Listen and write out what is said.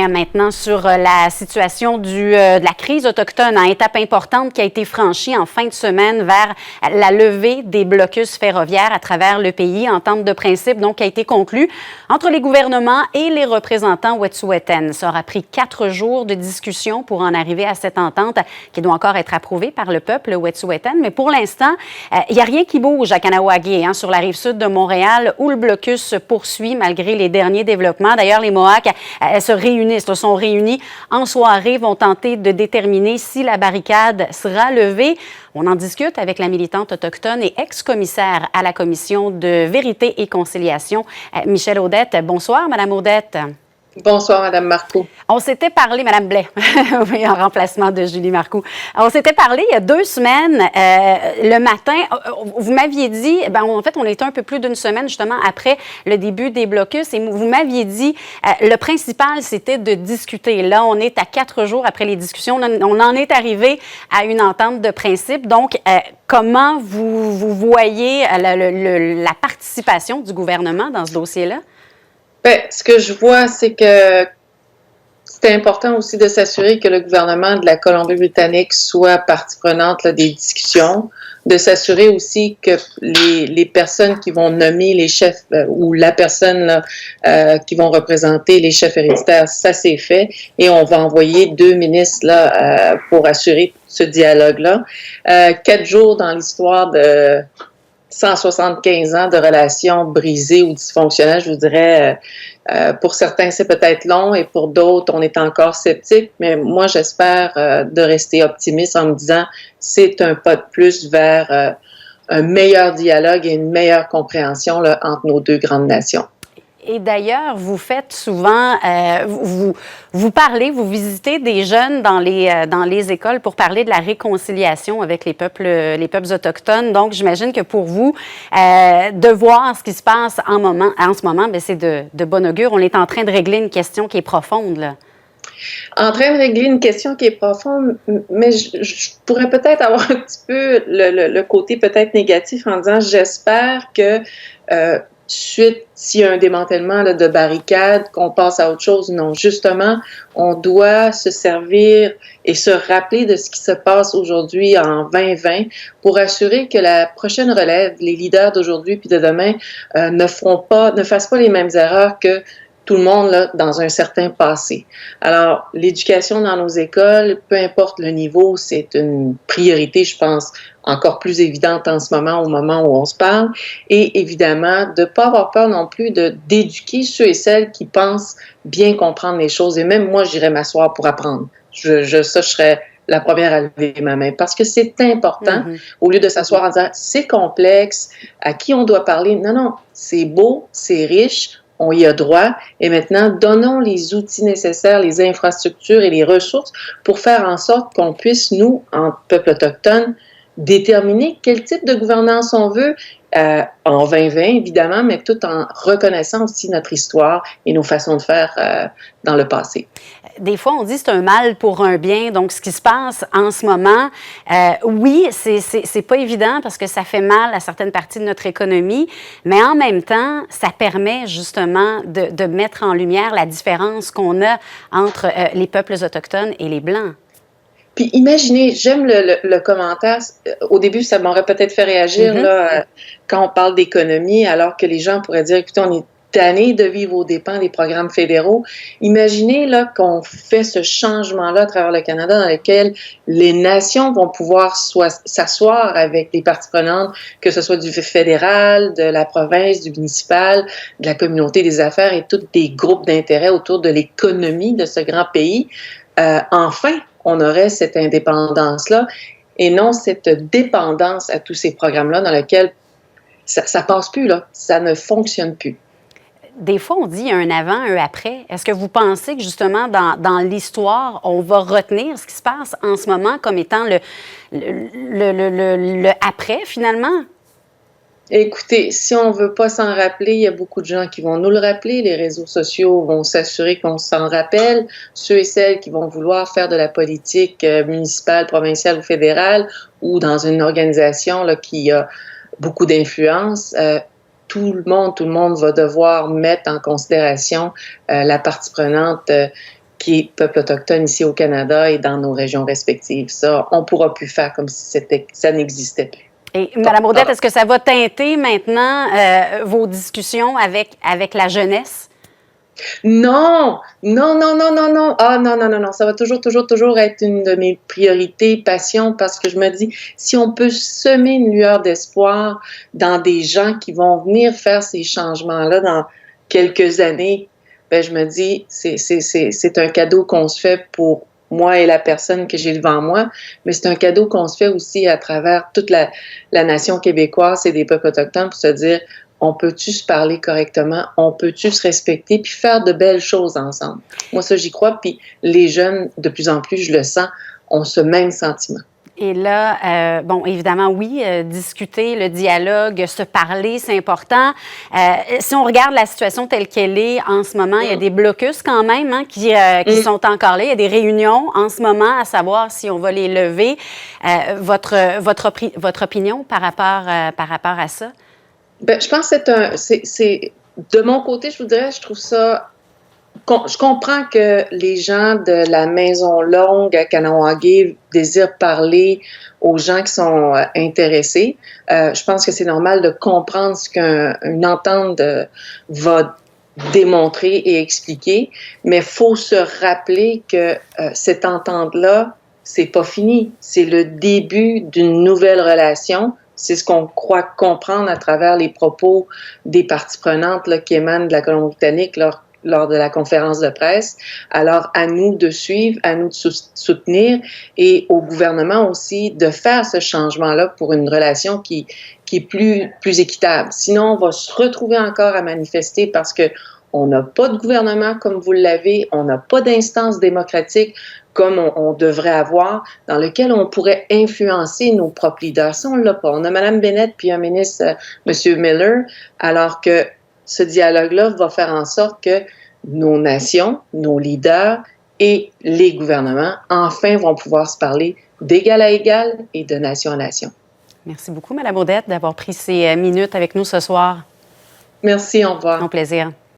point maintenant sur la situation de la crise autochtone, en étape importante qui a été franchie en fin de semaine vers la levée des blocus ferroviaires à travers le pays. Entente de principe donc qui a été conclue entre les gouvernements et les représentants wet'suwet'en. Ça aura pris 4 jours de discussion pour en arriver à cette entente qui doit encore être approuvée par le peuple wet'suwet'en. Mais pour l'instant, il n'y a rien qui bouge à Kahnawake, sur la rive sud de Montréal, où le blocus se poursuit malgré les derniers développements. D'ailleurs, les Mohawks se sont réunis en soirée, vont tenter de déterminer si la barricade sera levée. On en discute avec la militante autochtone et ex-commissaire à la Commission de vérité et conciliation, Michèle Audette. Bonsoir, Madame Audette. Bonsoir, Madame Marcoux. On s'était parlé, Madame Blais, oui, en remplacement de Julie Marcoux. On s'était parlé il y a 2 semaines, le matin. Vous m'aviez dit, en fait, on était un peu plus d'une semaine, justement, après le début des blocus, et vous m'aviez dit, le principal, c'était de discuter. Là, on est à 4 jours après les discussions. On en est arrivé à une entente de principe. Donc, comment vous voyez la participation du gouvernement dans ce dossier-là? Bien, ce que je vois, c'est que c'est important aussi de s'assurer que le gouvernement de la Colombie-Britannique soit partie prenante des discussions, de s'assurer aussi que les personnes qui vont nommer les chefs ou la personne qui vont représenter les chefs héréditaires, ça c'est fait, et on va envoyer 2 ministres pour assurer ce dialogue-là. 4 jours dans l'histoire de 175 ans de relations brisées ou dysfonctionnelles, je vous dirais, pour certains, c'est peut-être long et pour d'autres, on est encore sceptique, mais moi, j'espère de rester optimiste en me disant c'est un pas de plus vers un meilleur dialogue et une meilleure compréhension entre nos 2 grandes nations. Et d'ailleurs, vous faites souvent, vous parlez, vous visitez des jeunes dans les écoles pour parler de la réconciliation avec les peuples autochtones. Donc, j'imagine que pour vous, de voir ce qui se passe en ce moment, bien, c'est de bon augure. On est en train de régler une question qui est profonde, là. En train de régler une question qui est profonde, mais je pourrais peut-être avoir un petit peu le côté peut-être négatif en disant j'espère que suite, s'il y a un démantèlement de barricades, qu'on passe à autre chose. Non, justement, on doit se servir et se rappeler de ce qui se passe aujourd'hui en 2020 pour assurer que la prochaine relève, les leaders d'aujourd'hui puis de demain, ne fassent pas les mêmes erreurs que tout le monde là, dans un certain passé. Alors, l'éducation dans nos écoles, peu importe le niveau, c'est une priorité, je pense, encore plus évidente en ce moment, au moment où on se parle. Et évidemment, de ne pas avoir peur non plus d'éduquer ceux et celles qui pensent bien comprendre les choses. Et même moi, j'irais m'asseoir pour apprendre. Je serais la première à lever ma main parce que c'est important, au lieu de s'asseoir en disant « c'est complexe, à qui on doit parler ». Non, non, c'est beau, c'est riche, on y a droit, et maintenant, donnons les outils nécessaires, les infrastructures et les ressources pour faire en sorte qu'on puisse, nous, en peuple autochtone, déterminer quel type de gouvernance on veut, en 2020, évidemment, mais tout en reconnaissant aussi notre histoire et nos façons de faire dans le passé. Des fois, on dit c'est un mal pour un bien. Donc, ce qui se passe en ce moment, oui, c'est pas évident parce que ça fait mal à certaines parties de notre économie, mais en même temps, ça permet justement de mettre en lumière la différence qu'on a entre les peuples autochtones et les Blancs. Puis imaginez, j'aime le commentaire, au début ça m'aurait peut-être fait réagir là, quand on parle d'économie, alors que les gens pourraient dire, écoutez, on est tanné de vivre aux dépens des programmes fédéraux. Imaginez là qu'on fait ce changement-là à travers le Canada dans lequel les nations vont pouvoir s'asseoir avec les parties prenantes, que ce soit du fédéral, de la province, du municipal, de la communauté des affaires et tous des groupes d'intérêt autour de l'économie de ce grand pays. Enfin, on aurait cette indépendance-là et non cette dépendance à tous ces programmes-là dans lesquels ça passe plus, là, ça ne fonctionne plus. Des fois, on dit un avant, un après. Est-ce que vous pensez que justement, dans l'histoire, on va retenir ce qui se passe en ce moment comme étant le après, finalement? Écoutez, si on ne veut pas s'en rappeler, il y a beaucoup de gens qui vont nous le rappeler. Les réseaux sociaux vont s'assurer qu'on s'en rappelle. Ceux et celles qui vont vouloir faire de la politique municipale, provinciale ou fédérale ou dans une organisation là, qui a beaucoup d'influence, tout le monde va devoir mettre en considération la partie prenante qui est peuple autochtone ici au Canada et dans nos régions respectives. Ça, on ne pourra plus faire comme si ça n'existait plus. Et Mme Audette, est-ce que ça va teinter maintenant vos discussions avec la jeunesse? Non, non, non, non, non, non. Ah, non, non, non, non. Ça va toujours être une de mes priorités, passion, parce que je me dis, si on peut semer une lueur d'espoir dans des gens qui vont venir faire ces changements-là dans quelques années, ben, je me dis, c'est un cadeau qu'on se fait pour moi et la personne que j'ai devant moi, mais c'est un cadeau qu'on se fait aussi à travers toute la nation québécoise et des peuples autochtones pour se dire, on peut-tu se parler correctement, on peut-tu se respecter, puis faire de belles choses ensemble. Moi, ça, j'y crois, puis les jeunes, de plus en plus, je le sens, ont ce même sentiment. Et là, bon, évidemment, oui, discuter, le dialogue, se parler, c'est important. Si on regarde la situation telle qu'elle est en ce moment, il y a des blocus quand même qui sont encore là. Il y a des réunions en ce moment à savoir si on va les lever. Votre opinion par rapport à ça? Bien, je pense que c'est de mon côté, je vous dirais, je trouve ça. Je comprends que les gens de la Maison Longue à Kahnawake désirent parler aux gens qui sont intéressés. Je pense que c'est normal de comprendre ce qu'une entente va démontrer et expliquer, mais il faut se rappeler que cette entente-là, c'est pas fini. C'est le début d'une nouvelle relation. C'est ce qu'on croit comprendre à travers les propos des parties prenantes là, qui émanent de la Colombie-Britannique lors de la conférence de presse. Alors, à nous de suivre, à nous de soutenir et au gouvernement aussi de faire ce changement-là pour une relation qui est plus équitable. Sinon, on va se retrouver encore à manifester parce que on n'a pas de gouvernement comme vous l'avez, on n'a pas d'instance démocratique comme on devrait avoir, dans lequel on pourrait influencer nos propres leaders. Ça, on ne l'a pas. On a Mme Bennett puis un ministre, M. Miller, alors que ce dialogue-là va faire en sorte que nos nations, nos leaders et les gouvernements, enfin, vont pouvoir se parler d'égal à égal et de nation à nation. Merci beaucoup, Mme Audette, d'avoir pris ces minutes avec nous ce soir. Merci, au revoir. Au plaisir.